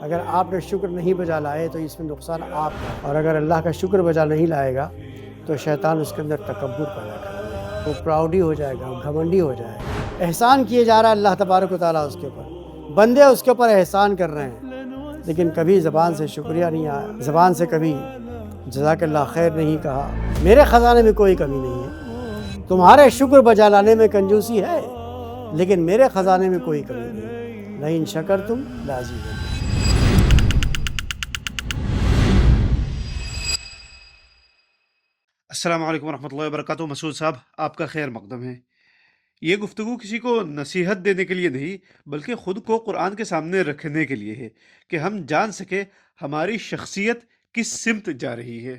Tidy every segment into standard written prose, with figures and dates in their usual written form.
اگر آپ نے شکر نہیں بجا لائے تو اس میں نقصان آپ کا ہے، اور اگر اللہ کا شکر بجا نہیں لائے گا تو شیطان اس کے اندر تکبر پیدا کر دے گا، وہ پراؤڈی ہو جائے گا، وہ گھمنڈی ہو جائے گا۔ احسان کیے جا رہا ہے اللہ تبارک و تعالیٰ اس کے اوپر، بندے اس کے اوپر احسان کر رہے ہیں، لیکن کبھی زبان سے شکریہ نہیں آیا، زبان سے کبھی جزاک اللہ خیر نہیں کہا۔ میرے خزانے میں کوئی کمی نہیں ہے، تمہارے شکر بجا لانے میں کنجوسی ہے، لیکن میرے خزانے میں کوئی کمی نہیں ہے۔ لئن شکرتم لازیدنکم۔ السلام علیکم ورحمۃ اللہ وبرکاتہ۔ مسعود صاحب، آپ کا خیر مقدم ہے۔ یہ گفتگو کسی کو نصیحت دینے کے لیے نہیں، بلکہ خود کو قرآن کے سامنے رکھنے کے لیے ہے کہ ہم جان سکیں ہماری شخصیت کس سمت جا رہی ہے۔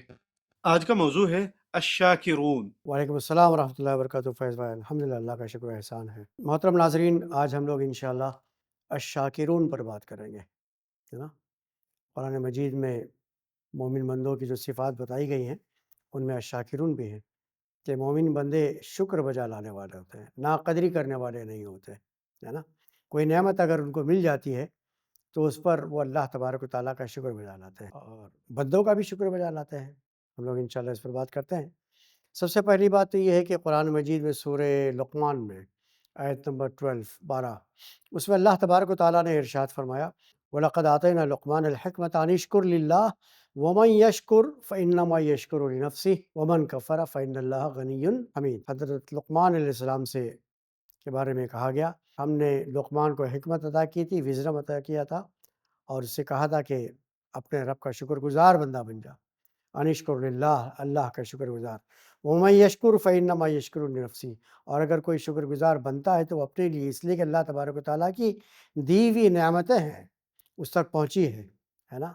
آج کا موضوع ہے الشاکرون۔ وعلیکم السلام ورحمۃ اللہ وبرکاتہ۔ فیض بھائی، الحمدللہ، اللہ کا شکر و احسان ہے۔ محترم ناظرین، آج ہم لوگ انشاءاللہ الشاکرون پر بات کریں گے، ہے نا۔ قرآن مجید میں مومن بندوں کی جو صفات بتائی گئی ہیں ان میں الشاکرون بھی ہیں، کہ مومن بندے شکر بجا لانے والے ہوتے ہیں، ناقدری کرنے والے نہیں ہوتے، ہے نا۔ کوئی نعمت اگر ان کو مل جاتی ہے تو اس پر وہ اللہ تبارک و تعالیٰ کا شکر بجا لاتے ہیں، اور بندوں کا بھی شکر بجا لاتے ہیں۔ ہم لوگ انشاءاللہ اس پر بات کرتے ہیں۔ سب سے پہلی بات تو یہ ہے کہ قرآن مجید میں سورہ لقمان میں آیت نمبر 12 اس میں اللہ تبارک و تعالیٰ نے ارشاد فرمایا، وَلَقَدْ آتَيْنَا لُقْمَانَ الْحِكْمَةَ أَنِ اشْكُرْ لِلَّهِ وَمَنْ يَشْكُرْ فَإِنَّمَا يَشْكُرُ لِنَفْسِهِ وَمَنْ كَفَرَ فَإِنَّ اللَّهَ غَنِيٌّ حَمِيدٌ۔ حضرت لقمان علیہ السلام سے کے بارے میں کہا گیا، ہم نے لقمان کو حکمت عطا کی تھی، وزڈم عطا کیا تھا، اور اس سے کہا تھا کہ اپنے رب کا شکر گزار بندہ بن جا، انشکر للہ، اللہ کا شکر گزار، وَمَن یشکر فَإِنَّمَا یشکر لنفسی، اور اگر کوئی شکر گزار بنتا ہے تو وہ اپنے لیے، اس لیے کہ اللہ تبارک و تعالیٰ کی دی ہوئی نعمتیں ہیں اس تک پہنچی ہے نا،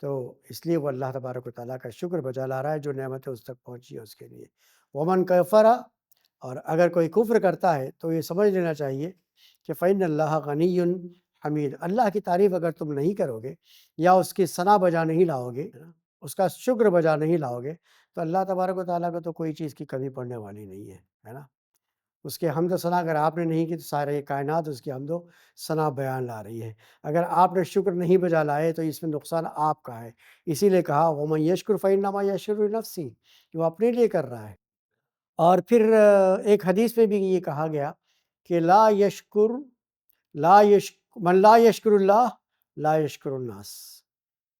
تو اس لیے وہ اللہ تبارک و تعالیٰ کا شکر بجا لا رہا ہے، جو نعمتیں اس تک پہنچی ہے اس کے لیے۔ وَمَن کَفَرَ، اور اگر کوئی کفر کرتا ہے تو یہ سمجھ لینا چاہیے کہ فَإِنَّ اللَّهَ غَنِيٌّ حمید، اللہ کی تعریف اگر تم نہیں کرو گے یا اس کی ثنا بجا نہیں لاؤ گے، اس کا شکر بجا نہیں لاؤ گے، تو اللہ تبارک و تعالیٰ کو تو کوئی چیز کی کمی پڑنے والی نہیں ہے نا۔ اس کے حمد و ثنا اگر آپ نے نہیں کی تو سارے کائنات اس کی حمد و ثنا بیان لا رہی ہے۔ اگر آپ نے شکر نہیں بجا لائے تو اس میں نقصان آپ کا ہے، اسی لیے کہا وَمَن یشکر فَإِنَّمَا یشکر لنفسہ، کہ وہ اپنے لیے کر رہا ہے۔ اور پھر ایک حدیث میں بھی یہ کہا گیا کہ من لا یشکر اللہ لا یشکر الناس،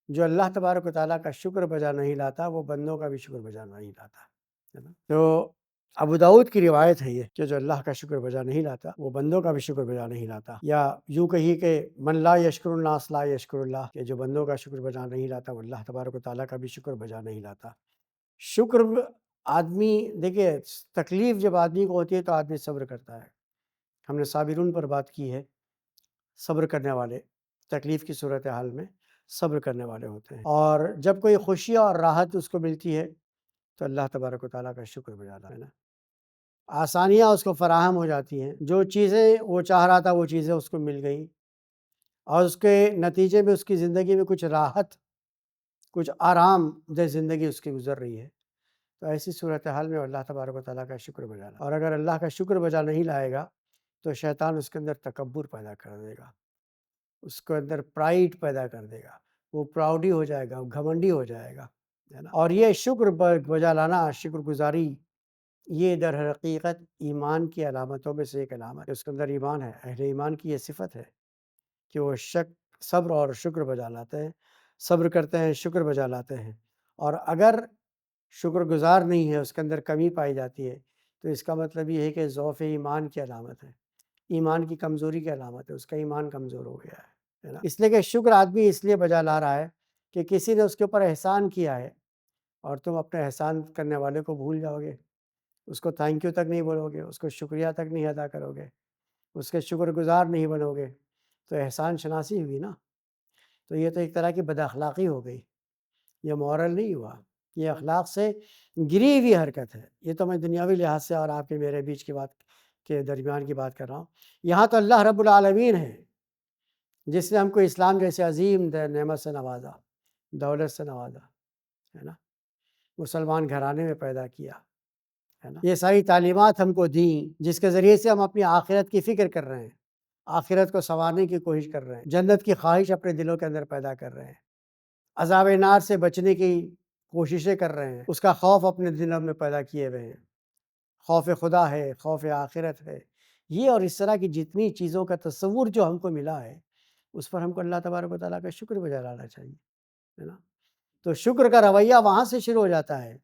جو اللہ تبارک و تعالیٰ کا شکر بجا نہیں لاتا وہ بندوں کا بھی شکر بجا نہیں لاتا، ہے نا۔ تو ابو داؤد کی روایت ہے یہ کہ جو اللہ کا شکر بجا نہیں لاتا وہ بندوں کا بھی شکر بجا نہیں لاتا، یا یوں کہیے کہ من لا یشکر الناس لا یشکر اللہ، کہ جو بندوں کا شکر بجا نہیں لاتا وہ اللہ تبارک و تعالیٰ کا بھی شکر بجا نہیں لاتا۔ شکر آدمی، دیکھیے، تکلیف جب آدمی کو ہوتی ہے تو آدمی صبر کرتا ہے۔ ہم نے صابرون پر بات کی ہے، صبر کرنے والے تکلیف کی صورتحال میں صبر کرنے والے ہوتے ہیں، اور جب کوئی خوشی اور راحت اس کو ملتی ہے تو اللہ تبارک و تعالیٰ کا شکر بجاتا ہے نا، آسانیاں اس کو فراہم ہو جاتی ہیں، جو چیزیں وہ چاہ رہا تھا وہ چیزیں اس کو مل گئیں، اور اس کے نتیجے میں اس کی زندگی میں کچھ راحت، کچھ آرام دہ زندگی اس کی گزر رہی ہے، تو ایسی صورتحال میں اللہ تبارک و تعالیٰ کا شکر بجانا، اور اگر اللہ کا شکر بجا نہیں لائے گا تو شیطان اس کے اندر تکبر پیدا کر دے گا، اس کے اندر پرائیڈ پیدا کر دے گا، وہ پراؤڈی ہو جائے گا، گھمنڈی ہو جائے گا، ہے نا۔ اور یہ شکر بجا لانا، شکر گزاری، یہ در حقیقت ایمان کی علامتوں میں سے ایک علامت ہے، اس کے اندر ایمان ہے۔ اہل ایمان کی یہ صفت ہے کہ وہ صبر اور شکر بجا لاتے ہیں، صبر کرتے ہیں، شکر بجا لاتے ہیں، اور اگر شکر گزار نہیں ہے، اس کے اندر کمی پائی جاتی ہے، تو اس کا مطلب یہ ہے کہ ضعف ایمان کی علامت ہے، ایمان کی کمزوری کی علامت ہے، اس کا ایمان کمزور ہو گیا ہے نا۔ اس لیے کہ شکر آدمی اس لیے بجا لا رہا ہے کہ کسی نے اس کے اوپر احسان کیا ہے، اور تم اپنے احسان کرنے والے کو بھول جاؤ گے، اس کو تھینک یو تک نہیں بولو گے، اس کو شکریہ تک نہیں ادا کرو گے، اس کے شکر گزار نہیں بنو گے، تو احسان شناسی ہوئی نا۔ تو یہ تو ایک طرح کی بد اخلاقی ہو گئی، یہ مورل نہیں ہوا، یہ اخلاق سے گری ہوئی حرکت ہے۔ یہ تو میں دنیاوی لحاظ سے اور آپ کے میرے بیچ کی بات کے درمیان کی بات کر رہا ہوں۔ یہاں تو اللہ رب العالمین ہے جس نے ہم کو اسلام جیسے عظیم نعمت سے نوازا، دولت سے نوازا، ہے نا، مسلمان گھرانے میں پیدا کیا، ہے نا، یہ ساری تعلیمات ہم کو دیں جس کے ذریعے سے ہم اپنی آخرت کی فکر کر رہے ہیں، آخرت کو سنوارنے کی کوشش کر رہے ہیں، جنت کی خواہش اپنے دلوں کے اندر پیدا کر رہے ہیں، عذاب نار سے بچنے کی کوششیں کر رہے ہیں، اس کا خوف اپنے دلوں میں پیدا کیے ہوئے ہیں، خوف خدا ہے، خوف آخرت ہے، یہ اور اس طرح کی جتنی چیزوں کا تصور جو ہم کو ملا ہے اس پر ہم کو اللہ تبارک و تعالیٰ کا شکر بجا لانا چاہیے، ہے نا؟ تو شکر کا رویہ وہاں سے شروع ہو جاتا ہے،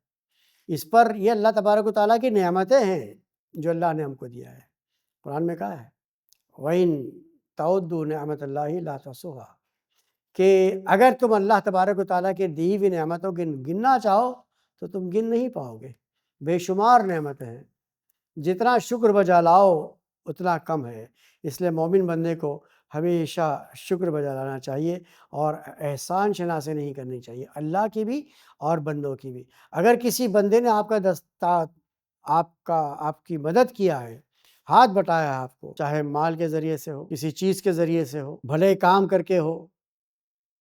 اس پر یہ اللہ تبارک و تعالیٰ کی نعمتیں ہیں جو اللہ نے ہم کو دیا ہے۔ قرآن میں کہا ہے وَإِن تَعُدُّوا نِعْمَتَ اللَّهِ لَا تُحْصُوهَا، کہ اگر تم اللہ تبارک و تعالیٰ کے دی ہوئی نعمتوں کو گننا چاہو تو تم گن نہیں پاؤ گے، بے شمار نعمتیں ہیں، جتنا شکر بجا لاؤ اتنا کم ہے، اس لیے مومن بندے کو ہمیشہ شکر بجا لانا چاہیے اور احسان شناسی نہیں کرنی چاہیے، اللہ کی بھی اور بندوں کی بھی۔ اگر کسی بندے نے آپ کی مدد کیا ہے، ہاتھ بٹایا ہے آپ کو، چاہے مال کے ذریعے سے ہو، کسی چیز کے ذریعے سے ہو، بھلے کام کر کے ہو،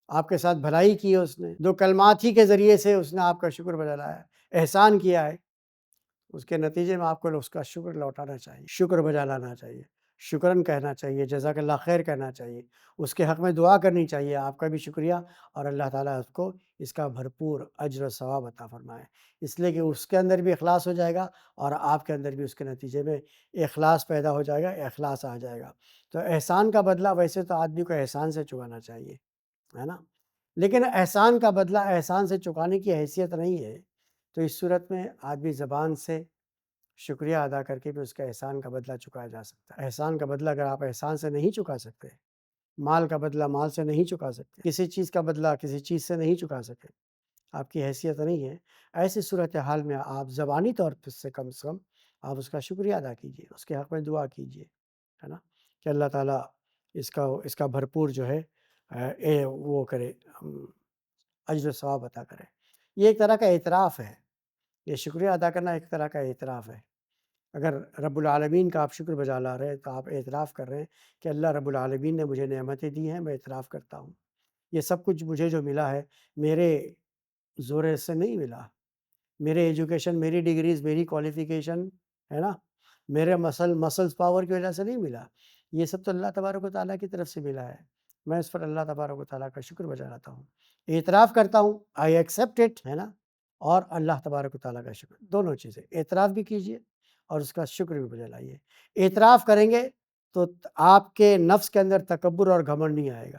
آپ کے ساتھ بھلائی کی ہے اس نے، دو کلمات ہی کے ذریعے سے اس نے آپ کا شکر بجا لایا ہے، احسان کیا ہے، اس کے نتیجے میں آپ کو اس کا شکر لوٹانا چاہیے، شکر بجا لانا چاہیے، شکرن کہنا چاہیے، جزاک اللہ خیر کہنا چاہیے، اس کے حق میں دعا کرنی چاہیے، آپ کا بھی شکریہ، اور اللہ تعالیٰ اس کو اس کا بھرپور اجر و ثواب عطا فرمائے، اس لیے کہ اس کے اندر بھی اخلاص ہو جائے گا اور آپ کے اندر بھی اس کے نتیجے میں اخلاص پیدا ہو جائے گا، اخلاص آ جائے گا۔ تو احسان کا بدلہ ویسے تو آدمی کو احسان سے چکانا چاہیے، ہے نا؟ لیکن احسان کا بدلہ احسان سے چکانے کی حیثیت نہیں ہے، تو اس صورت میں آدمی زبان سے شکریہ ادا کر کے بھی اس کا احسان کا بدلہ چکایا جا سکتا ہے۔ احسان کا بدلہ اگر آپ احسان سے نہیں چکا سکتے، مال کا بدلہ مال سے نہیں چکا سکتے، کسی چیز کا بدلہ کسی چیز سے نہیں چکا سکے، آپ کی حیثیت نہیں ہے، ایسی صورتحال میں آپ زبانی طور پر سے کم آپ اس کا شکریہ ادا کیجیے، اس کے حق میں دعا کیجیے، ہے نا؟ کہ اللہ تعالیٰ اس کا بھرپور جو ہے وہ کرے، اجر و ثواب عطا کرے۔ یہ ایک طرح کا اعتراف ہے، یہ شکریہ ادا کرنا ایک طرح کا اعتراف ہے۔ اگر رب العالمین کا آپ شکر بجا لا رہے ہیں تو آپ اعتراف کر رہے ہیں کہ اللہ رب العالمین نے مجھے نعمتیں دی ہیں، میں اعتراف کرتا ہوں، یہ سب کچھ مجھے جو ملا ہے میرے زور سے نہیں ملا، میرے ایجوکیشن، میری ڈگریز، میری کوالیفیکیشن، ہے نا، میرے مسلز پاور کی وجہ سے نہیں ملا، یہ سب تو اللہ تبارک و تعالیٰ کی طرف سے ملا ہے، میں اس پر اللہ تبارک و تعالیٰ کا شکر بجا لاتا ہوں، اعتراف کرتا ہوں، آئی ایکسیپٹ اٹ، ہے نا، اور اللہ تبارک و تعالیٰ کا شکر، دونوں چیزیں، اعتراف بھی کیجیے اور اس کا شکر بھی بجا لائیے۔ اعتراف کریں گے تو آپ کے نفس کے اندر تکبر اور گھمنڈ نہیں آئے گا،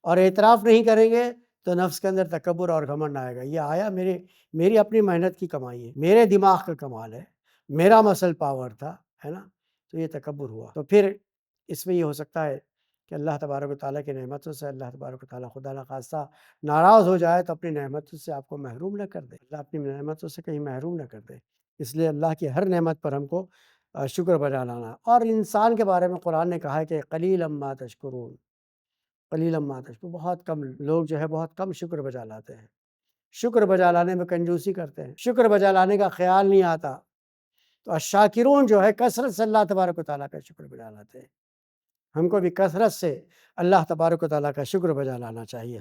اور اعتراف نہیں کریں گے تو نفس کے اندر تکبر اور گھمنڈ آئے گا، یہ آیا میری اپنی محنت کی کمائی ہے، میرے دماغ کا کمال ہے، میرا مسل پاور تھا، ہے نا، تو یہ تکبر ہوا۔ تو پھر اس میں یہ ہو سکتا ہے کہ اللہ تبارک و تعالیٰ کی نعمتوں سے اللہ تبارک و تعالیٰ خدا نخواستہ ناراض ہو جائے تو اپنی نعمتوں سے آپ کو محروم نہ کر دے، اللہ اپنی نعمتوں سے کہیں محروم نہ کر دے، اس لیے اللہ کی ہر نعمت پر ہم کو شکر بجا لانا۔ اور انسان کے بارے میں قرآن نے کہا ہے کہ قلیلا ما تشکرون، قلیلا ما تشکرون، بہت کم لوگ جو ہے بہت کم شکر بجا لاتے ہیں، شکر بجا لانے میں کنجوسی کرتے ہیں، شکر بجا لانے کا خیال نہیں آتا، تو الشاکرون جو ہے کثرت سے اللہ تبارک و تعالیٰ کا شکر بجا لاتے ہیں، ہم کو بھی کثرت سے اللہ تبارک و تعالیٰ کا شکر بجا لانا چاہیے،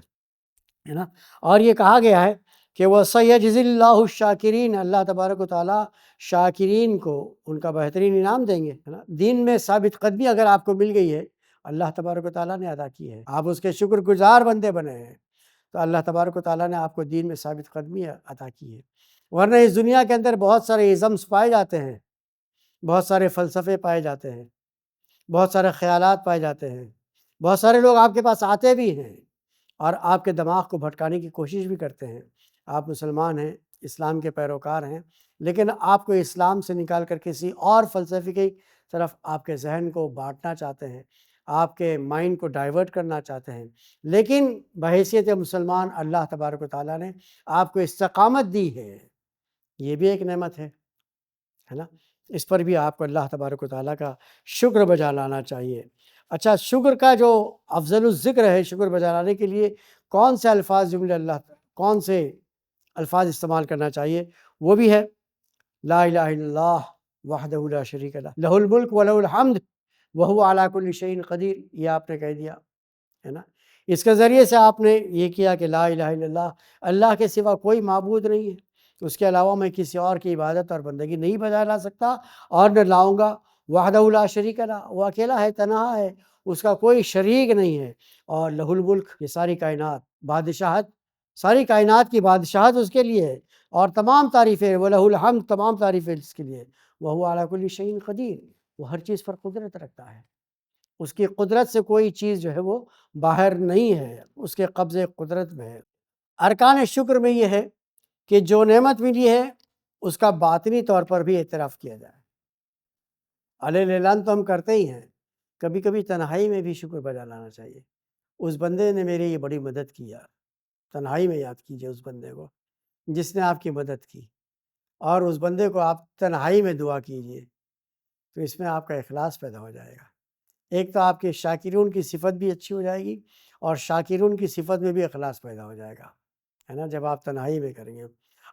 ہے نا۔ اور یہ کہا گیا ہے کہ وَسَيَجْزِي اللَّهُ الشَّاكِرِينَ، اللہ تبارک و تعالیٰ شاکرین کو ان کا بہترین انعام دیں گے، ہے نا۔ دین میں ثابت قدمی اگر آپ کو مل گئی ہے، اللہ تبارک و تعالیٰ نے ادا کی ہے، آپ اس کے شکر گزار بندے بنے ہیں، تو اللہ تبارک و تعالیٰ نے آپ کو دین میں ثابت قدمی عطا کی ہے، ورنہ اس دنیا کے اندر بہت سارے ازمز پائے جاتے ہیں، بہت سارے فلسفے پائے جاتے ہیں، بہت سارے خیالات پائے جاتے ہیں، بہت سارے لوگ آپ کے پاس آتے بھی ہیں اور آپ کے دماغ کو بھٹکانے کی کوشش بھی کرتے ہیں، آپ مسلمان ہیں، اسلام کے پیروکار ہیں، لیکن آپ کو اسلام سے نکال کر کسی اور فلسفے کی طرف آپ کے ذہن کو بانٹنا چاہتے ہیں، آپ کے مائنڈ کو ڈائیورٹ کرنا چاہتے ہیں، لیکن بحیثیت مسلمان اللہ تبارک و تعالیٰ نے آپ کو استقامت دی ہے، یہ بھی ایک نعمت ہے نا، اس پر بھی آپ کو اللہ تبارک و تعالیٰ کا شکر بجا لانا چاہیے۔ اچھا، شکر کا جو افضل الذکر ہے، شکر بجا لانے کے لیے کون سے الفاظ کون سے الفاظ استعمال کرنا چاہیے، وہ بھی ہے لا الہ الا اللہ وحدہ لا شریک لہ لہ الملک ولہ الحمد وہو علی کل شیء قدیر، یہ آپ نے کہہ دیا، ہے نا۔ اس کے ذریعے سے آپ نے یہ کیا کہ لا الہ الا اللہ، اللہ کے سوا کوئی معبود نہیں ہے، اس کے علاوہ میں کسی اور کی عبادت اور بندگی نہیں بجا لا سکتا اور نہ لاؤں گا، وحدہ لا شریک لہ، وہ اکیلا ہے، تنہا ہے، اس کا کوئی شریک نہیں ہے، اور لہ الملک، یہ ساری کائنات، بادشاہت، ساری کائنات کی بادشاہت اس کے لیے ہے، اور تمام تعریفیں، وَلَهُ الْحَمْدُ، تمام تعریفیں اس کے لیے، وَهُوَ عَلَى كُلِّ شَيْءٍ قدیر، وہ ہر چیز پر قدرت رکھتا ہے، اس کی قدرت سے کوئی چیز جو ہے وہ باہر نہیں ہے، اس کے قبضے قدرت میں ہے۔ ارکان شکر میں یہ ہے کہ جو نعمت ملی ہے اس کا باطنی طور پر بھی اعتراف کیا جائے۔ علیہ اعلان تو ہم کرتے ہی ہیں، کبھی کبھی تنہائی میں بھی شکر بجا لانا چاہیے۔ اس بندے نے میری یہ بڑی مدد کی یار، تنہائی میں یاد کیجئے اس بندے کو جس نے آپ کی مدد کی، اور اس بندے کو آپ تنہائی میں دعا کیجئے، تو اس میں آپ کا اخلاص پیدا ہو جائے گا۔ ایک تو آپ کے شاکرون کی صفت بھی اچھی ہو جائے گی، اور شاکرون کی صفت میں بھی اخلاص پیدا ہو جائے گا، ہے نا، جب آپ تنہائی میں کریں گے۔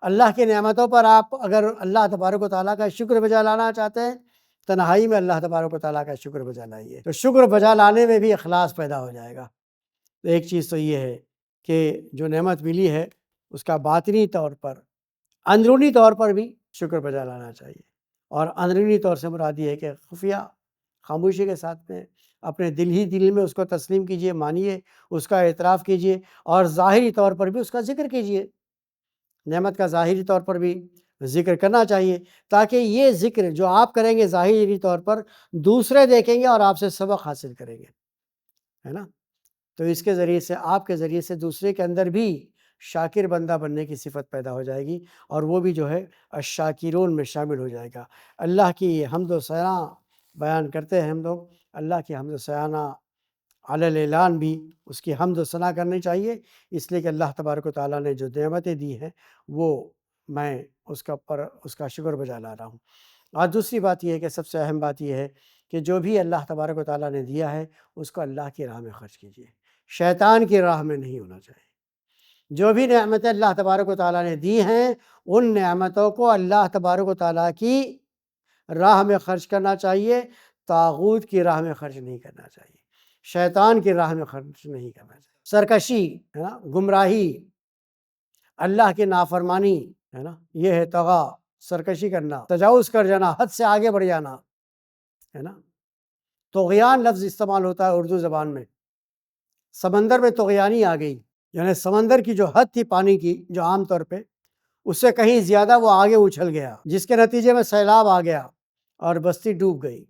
اللہ کی نعمتوں پر آپ اگر اللہ تبارک و تعالیٰ کا شکر بجا لانا چاہتے ہیں، تنہائی میں اللہ تبارک و تعالیٰ کا شکر بجا لائیے، تو شکر بجا لانے میں بھی اخلاص پیدا ہو جائے گا۔ تو ایک چیز تو یہ ہے کہ جو نعمت ملی ہے اس کا باطنی طور پر، اندرونی طور پر بھی شکر بجا لانا چاہیے، اور اندرونی طور سے مراد یہ ہے کہ خفیہ خاموشی کے ساتھ میں اپنے دل میں اس کو تسلیم کیجئے، مانیے، اس کا اعتراف کیجئے، اور ظاہری طور پر بھی اس کا ذکر کیجئے۔ نعمت کا ظاہری طور پر بھی ذکر کرنا چاہیے، تاکہ یہ ذکر جو آپ کریں گے ظاہری طور پر دوسرے دیکھیں گے اور آپ سے سبق حاصل کریں گے، ہے نا۔ تو اس کے ذریعے سے، آپ کے ذریعے سے دوسرے کے اندر بھی شاکر بندہ بننے کی صفت پیدا ہو جائے گی، اور وہ بھی جو ہے الشاکرون میں شامل ہو جائے گا۔ اللہ کی حمد و ثنا بیان کرتے ہیں ہم لوگ، اللہ کی حمد و ثنا علی الاعلان بھی اس کی حمد و ثنا کرنی چاہیے، اس لیے کہ اللہ تبارک و تعالیٰ نے جو نعمتیں دی ہیں وہ میں اس کا شکر بجا لا رہا ہوں۔ اور دوسری بات یہ ہے کہ سب سے اہم بات یہ ہے کہ جو بھی اللہ تبارک و تعالیٰ نے دیا ہے اس کو اللہ کی راہ میں خرچ کیجیے، شیطان کی راہ میں نہیں ہونا چاہیے۔ جو بھی نعمتیں اللہ تبارک و تعالیٰ نے دی ہیں ان نعمتوں کو اللہ تبارک و تعالیٰ کی راہ میں خرچ کرنا چاہیے، طاغوت کی راہ میں خرچ نہیں کرنا چاہیے، شیطان کی راہ میں خرچ نہیں کرنا چاہیے۔ سرکشی ہے نا، گمراہی، اللہ کی نافرمانی ہے نا، یہ ہے طغا، سرکشی کرنا، تجاوز کر جانا، حد سے آگے بڑھ جانا، ہے نا۔ طغیان لفظ استعمال ہوتا ہے اردو زبان میں، سمندر میں طغیانی آ گئی، یعنی سمندر کی جو حد تھی پانی کی، جو عام طور پہ اس سے کہیں زیادہ وہ آگے اچھل گیا، جس کے نتیجے میں سیلاب آ گیا اور بستی ڈوب گئی۔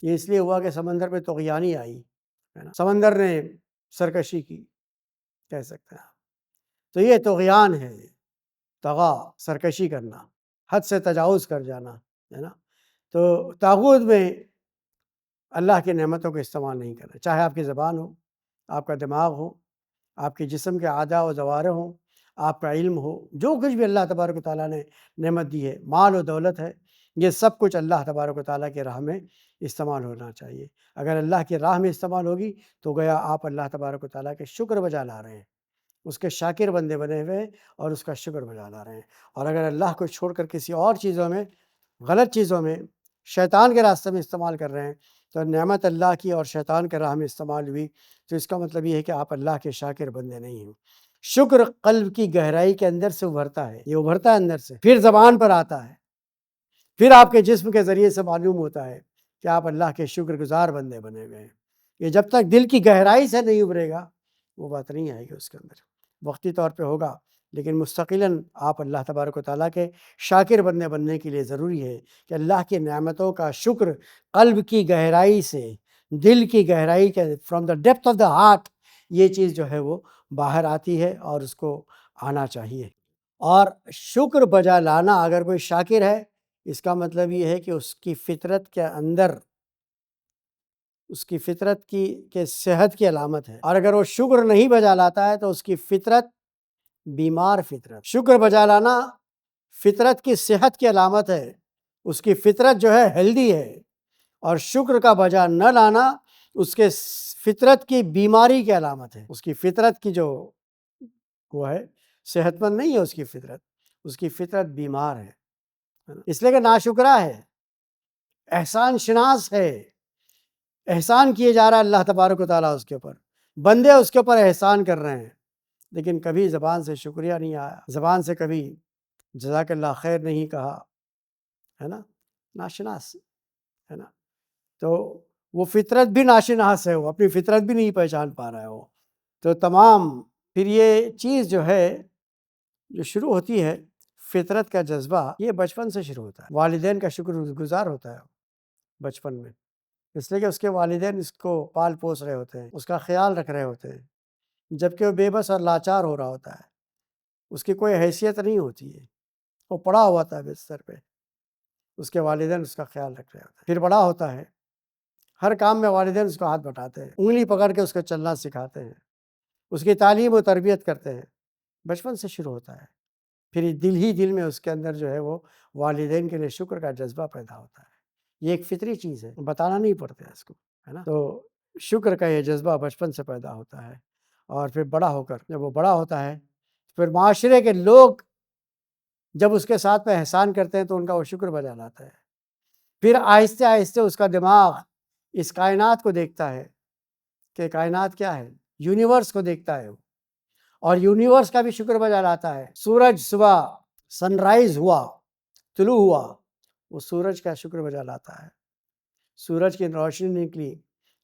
یہ اس لیے ہوا کہ سمندر میں طغیانی آئی، ہے نا، سمندر نے سرکشی کی، کہہ سکتے ہیں۔ تو یہ طغیان ہے، طغا، سرکشی کرنا، حد سے تجاوز کر جانا، ہے نا۔ تو طاغوت میں اللہ کی نعمتوں کو استعمال نہیں کرنا، چاہے آپ کی زبان ہو، آپ کا دماغ ہو، آپ کے جسم کے اعضاء و جوارح ہوں، آپ کا علم ہو، جو کچھ بھی اللہ تبارک و تعالیٰ نے نعمت دی ہے، مال و دولت ہے، یہ سب کچھ اللہ تبارک و تعالیٰ کی راہ میں استعمال ہونا چاہیے۔ اگر اللہ کی راہ میں استعمال ہوگی تو گویا آپ اللہ تبارک و تعالیٰ کے شکر بجا لا رہے ہیں، اس کے شاکر بندے بنے ہوئے ہیں اور اس کا شکر بجا لا رہے ہیں۔ اور اگر اللہ کو چھوڑ کر کسی اور چیزوں میں، غلط چیزوں میں، شیطان کے راستے میں استعمال کر رہے ہیں، تو نعمت اللہ کی اور شیطان کے راہ میں استعمال ہوئی، تو اس کا مطلب یہ ہے کہ آپ اللہ کے شاکر بندے نہیں ہیں۔ شکر قلب کی گہرائی کے اندر سے ابھرتا ہے، یہ ابھرتا ہے اندر سے، پھر زبان پر آتا ہے، پھر آپ کے جسم کے ذریعے سے معلوم ہوتا ہے کہ آپ اللہ کے شکر گزار بندے بنے ہوئے ہیں۔ یہ جب تک دل کی گہرائی سے نہیں ابھرے گا وہ بات نہیں آئے گی اس کے اندر، وقتی طور پہ ہوگا، لیکن مستقلاً آپ اللہ تبارک و تعالیٰ کے شاکر بندے بننے کے لیے ضروری ہے کہ اللہ کی نعمتوں کا شکر قلب کی گہرائی سے، دل کی گہرائی کے، from the depth of the heart, یہ چیز جو ہے وہ باہر آتی ہے اور اس کو آنا چاہیے۔ اور شکر بجا لانا، اگر کوئی شاکر ہے اس کا مطلب یہ ہے کہ اس کی فطرت کے اندر، اس کی فطرت کی صحت کی علامت ہے، اور اگر وہ شکر نہیں بجا لاتا ہے تو اس کی فطرت بیمار فطرت۔ شکر بجا لانا فطرت کی صحت کی علامت ہے، اس کی فطرت جو ہے ہیلدی ہے، اور شکر کا بجا نہ لانا اس کے فطرت کی بیماری کی علامت ہے۔ اس کی فطرت کی جو وہ ہے صحت مند نہیں ہے، اس کی فطرت بیمار ہے، اس لیے کہ ناشکرا ہے، احسان شناس ہے، احسان کیے جا رہا ہے اللہ تبارک و تعالیٰ اس کے اوپر، بندے اس کے اوپر احسان کر رہے ہیں، لیکن کبھی زبان سے شکریہ نہیں آیا، زبان سے کبھی جزاک اللہ خیر نہیں کہا، ہے نا، ناشناس ہے نا۔ تو وہ فطرت بھی ناشناس ہے، وہ اپنی فطرت بھی نہیں پہچان پا رہا ہے وہ. تو تمام پھر یہ چیز جو ہے جو شروع ہوتی ہے فطرت کا جذبہ، یہ بچپن سے شروع ہوتا ہے. والدین کا شکر گزار ہوتا ہے بچپن میں، اس لیے کہ اس کے والدین اس کو پال پوس رہے ہوتے ہیں، اس کا خیال رکھ رہے ہوتے ہیں، جبکہ وہ بے بس اور لاچار ہو رہا ہوتا ہے، اس کی کوئی حیثیت نہیں ہوتی ہے، وہ پڑا ہوا تھا بستر پہ، اس کے والدین اس کا خیال رکھ رہے ہوتے ہیں. پھر بڑا ہوتا ہے، ہر کام میں والدین اس کو ہاتھ بٹاتے ہیں، انگلی پکڑ کے اس کو چلنا سکھاتے ہیں، اس کی تعلیم و تربیت کرتے ہیں. بچپن سے شروع ہوتا ہے. پھر دل ہی دل میں اس کے اندر جو ہے وہ والدین کے لیے شکر کا جذبہ پیدا ہوتا ہے. یہ ایک فطری چیز ہے، بتانا نہیں پڑتا ہے اس کو، ہے نا. تو شکر کا یہ جذبہ بچپن سے پیدا ہوتا ہے، اور پھر بڑا ہو کر جب وہ بڑا ہوتا ہے پھر معاشرے کے لوگ جب اس کے ساتھ میں احسان کرتے ہیں تو ان کا وہ شکر بجا لاتا ہے. پھر آہستہ آہستہ اس کا دماغ اس کائنات کو دیکھتا ہے کہ کائنات کیا ہے، یونیورس کو دیکھتا ہے وہ، اور یونیورس کا بھی شکر بجا لاتا ہے. سورج صبح سن رائز ہوا، طلوع ہوا، وہ سورج کا شکر بجا لاتا ہے. سورج کی روشنی نکلی،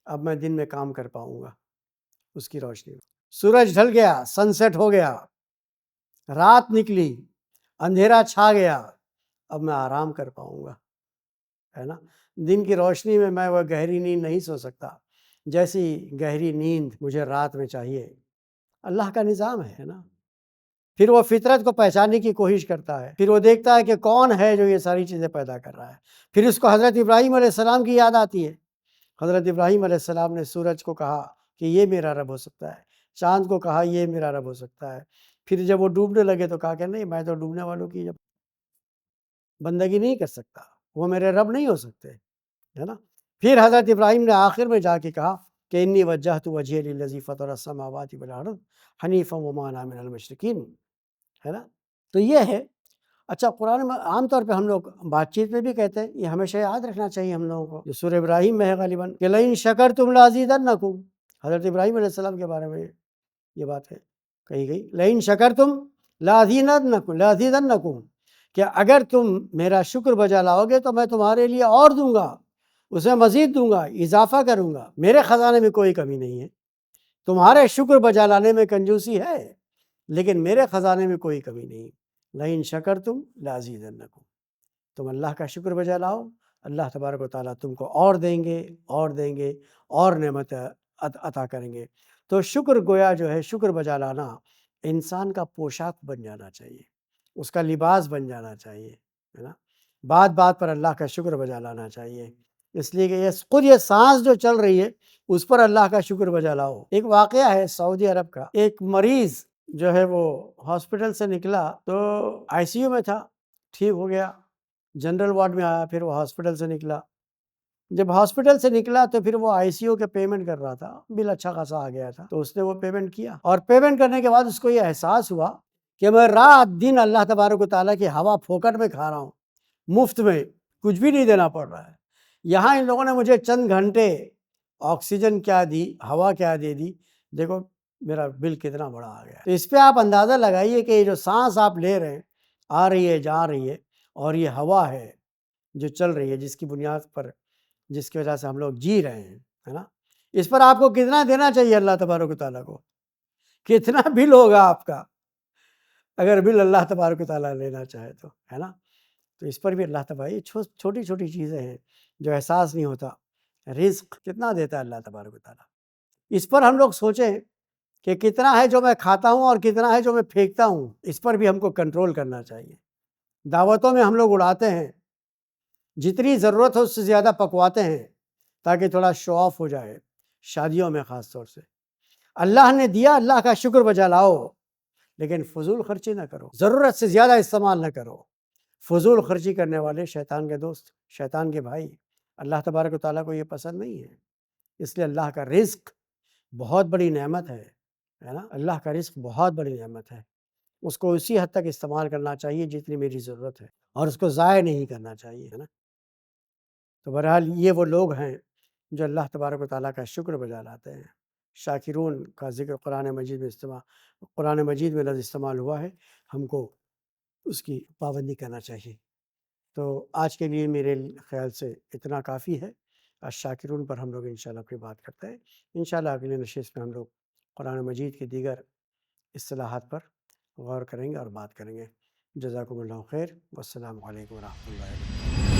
اب میں دن میں کام کر پاؤں گا اس کی روشنی. سورج ڈھل گیا، سن سیٹ ہو گیا، رات نکلی، اندھیرا چھا گیا، اب میں آرام کر پاؤں گا، ہے نا. دن کی روشنی میں وہ گہری نیند نہیں سو سکتا جیسی گہری نیند مجھے رات میں چاہیے. اللہ کا نظام ہے نا. پھر وہ فطرت کو پہچاننے کی کوشش کرتا ہے، پھر وہ دیکھتا ہے کہ کون ہے جو یہ ساری چیزیں پیدا کر رہا ہے. پھر اس کو حضرت ابراہیم علیہ السلام کی یاد آتی ہے. حضرت ابراہیم علیہ السلام نے سورج کو کہا کہ یہ میرا رب ہو سکتا ہے، چاند کو کہا یہ میرا رب ہو سکتا ہے. پھر جب وہ ڈوبنے لگے تو کہا کہ نہیں، میں تو ڈوبنے والوں کی جب بندگی نہیں کر سکتا، وہ میرے رب نہیں ہو سکتے، ہے نا. پھر حضرت ابراہیم نے آخر میں جا کے کہا کہ انی وجہت وجہی للذی فطر السماوات والارض حنیفا وما انا من المشرکین، ہے نا. تو یہ ہے. اچھا، قرآن میں عام طور پہ ہم لوگ بات چیت میں بھی کہتے ہیں، یہ ہمیشہ یاد رکھنا چاہیے ہم لوگوں کو، جو سورہ ابراہیم میں ہے غالباً کہ لئن شکرتم لازیدنکم، حضرت ابراہیم علیہ السلام کے بارے میں یہ بات ہے کہی گئی، لئن شکرتم لازیدنکم، کہ اگر تم میرا شکر بجا لاؤ گے تو میں تمہارے لیے اور دوں گا، اس میں مزید دوں گا، اضافہ کروں گا. میرے خزانے میں کوئی کمی نہیں ہے. تمہارے شکر بجا لانے میں کنجوسی ہے لیکن میرے خزانے میں کوئی کمی نہیں. لئن شکرتم لازیدنکم، تم اللہ کا شکر بجا لاؤ، اللہ تبارک و تعالیٰ تم کو اور دیں گے، اور دیں گے، اور نعمت عطا کریں گے. تو شکر گویا جو ہے، شکر بجا لانا انسان کا پوشاک بن جانا چاہیے، اس کا لباس بن جانا چاہیے، ہے نا. بات بات پر اللہ کا شکر بجا لانا چاہیے، اس لیے کہ خود یہ سانس جو چل رہی ہے اس پر اللہ کا شکر بجا لاؤ. ایک واقعہ ہے سعودی عرب کا، ایک مریض جو ہے وہ ہاسپٹل سے نکلا تو آئی سی یو میں تھا، ٹھیک ہو گیا، جنرل وارڈ میں آیا، پھر وہ ہاسپٹل سے نکلا. جب ہاسپٹل سے نکلا تو پھر وہ آئی سی یو کے پیمنٹ کر رہا تھا، بل اچھا خاصا آ گیا تھا، تو اس نے وہ پیمنٹ کیا، اور پیمنٹ کرنے کے بعد اس کو یہ احساس ہوا کہ میں رات دن اللہ تبارک و تعالیٰ کی ہوا پھوکٹ میں کھا رہا ہوں، مفت میں، کچھ بھی نہیں دینا پڑ رہا ہے. یہاں ان لوگوں نے مجھے چند گھنٹے آکسیجن کیا دی، ہوا کیا دے دی، دیکھو میرا بل کتنا بڑا آ گیا. تو اس پہ آپ اندازہ لگائیے کہ یہ جو سانس آپ لے رہے ہیں، آ رہی ہے جا رہی ہے، اور یہ ہوا ہے جو چل رہی ہے، جس کی بنیاد پر، جس کی وجہ سے ہم لوگ جی رہے ہیں، ہے نا. اس پر آپ کو کتنا دینا چاہیے اللہ تبارک و تعالیٰ کو؟ کتنا بل ہوگا آپ کا اگر بل اللہ تبارک و تعالیٰ لینا چاہے تو، ہے نا. تو اس پر بھی اللہ تبارک، یہ چھوٹی چھوٹی چیزیں ہیں جو احساس نہیں ہوتا. رزق کتنا دیتا ہے اللہ تبارک و تعالیٰ، اس پر ہم لوگ سوچیں کہ کتنا ہے جو میں کھاتا ہوں اور کتنا ہے جو میں پھینکتا ہوں. اس پر بھی ہم کو کنٹرول کرنا چاہیے. دعوتوں میں ہم لوگ اڑاتے ہیں، جتنی ضرورت ہو اس سے زیادہ پکواتے ہیں تاکہ تھوڑا شو آف ہو جائے، شادیوں میں خاص طور سے. اللہ نے دیا، اللہ کا شکر بجا لاؤ، لیکن فضول خرچی نہ کرو، ضرورت سے زیادہ استعمال نہ کرو. فضول خرچی کرنے والے شیطان کے دوست، شیطان کے بھائی. اللہ تبارک و تعالیٰ کو یہ پسند نہیں ہے. اس لیے اللہ کا رزق بہت بڑی نعمت ہے نا. اللہ کا رزق بہت بڑی نعمت ہے، اس کو اسی حد تک استعمال کرنا چاہیے جتنی میری ضرورت ہے، اور اس کو ضائع نہیں کرنا چاہیے، ہے نا. تو بہرحال یہ وہ لوگ ہیں جو اللہ تبارک و تعالیٰ کا شکر بجا لاتے ہیں. شاکرون کا ذکر قرآن مجید میں لفظ استعمال ہوا ہے، ہم کو اس کی پابندی کرنا چاہیے. تو آج کے لیے میرے خیال سے اتنا کافی ہے. الشاکرون پر ہم لوگ انشاءاللہ اپنی بات کرتے ہیں۔ انشاءاللہ اگلی نشست میں ہم لوگ قرآن مجید کی دیگر اصطلاحات پر غور کریں گے اور بات کریں گے۔ جزاکم اللہ خیر، والسلام علیکم ورحمۃ اللہ وبرکاتہ۔